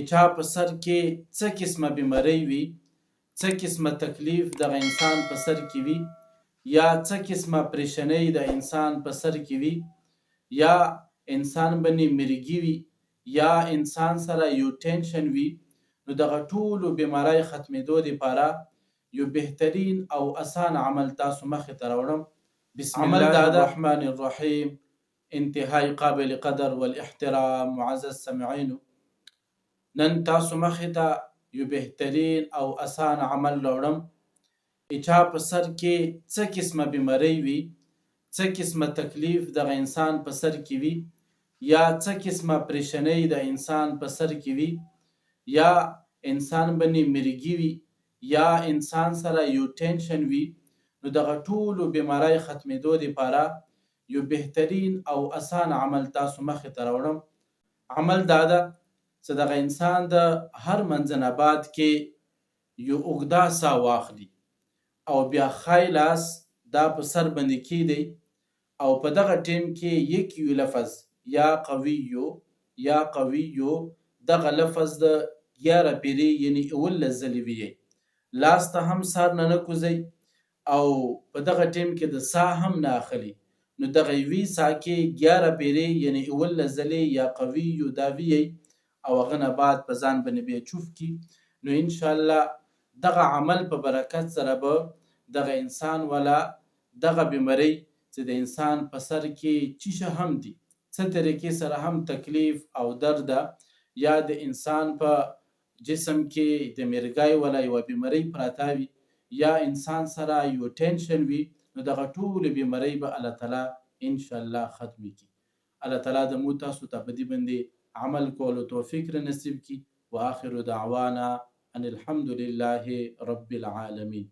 چا په سر کې څه قسمه بیماری وي، څه قسمه تکلیف دغه انسان په سر کې وي، یا څه قسمه پریشانۍ د انسان په سر کې وي، یا انسان باندې مرګي وي، یا انسان سره یو ټینشن وي، نو دغه ټولو بیماری ختمېدو دپاره یو بهترین او اسان عمل تاسو مخې ته راوړم. بسم الله الرحمن الرحیم. انتهای قابل قدر والاحترام معزز سمعینو، نن تاسو مخې ته یو بهترین او اسان عمل راوړم. چا په سر کې څه قسمه بیماری وي، څه قسمه تکلیف دغه انسان په سر کې وي، یا څه قسمه پریشانۍ د انسان په سر کې وي، یا انسان باندې مرګي وي، یا انسان سره یو ټینشن وي، نو دغه ټولو بیماری ختمېدو دپاره یو بهترین او اسان عمل تاسو مخې ته راوړم. عمل دا ده چې دغه انسان د هر منځنه بعد کې یو اوږده ساه واخلي او بیا ښی لاس دا په سر باندې کیږدي او په دغه ټیم کې یک یو لفظ یا قویو یا قویو دغه لفظ د 11 پیرې یعنی 11 ځلې ویي. لاس ته هم سر نه کوزي او په دغه ټیم کې د ساه هم نه اخلي، نو دغه یوې ساه کې 11 پیرې یعنی 11 ځلې یا قویو دا ویي او هغه نه بعد په ځان باندې بیا چوف کی. نو انشاءالله دغه عمل په برکت سره به دغه انسان ولا دغه بیماری چې د انسان په سر کې چیشه هم دي، څه طریقې سره هم تکلیف او درد یا د انسان په جسم کې د مرګای ولا یو بیماری پراته وي، یا انسان سره یو ټینشن وي، نو دغه ټول بیماری به الله تعالی ان شاء الله ختم کی. الله تعالی د مو تاسو ته په دې باندې عمل کولو توفیق را نصیب کی. واخر دعوانا ان الحمد لله رب العالمین.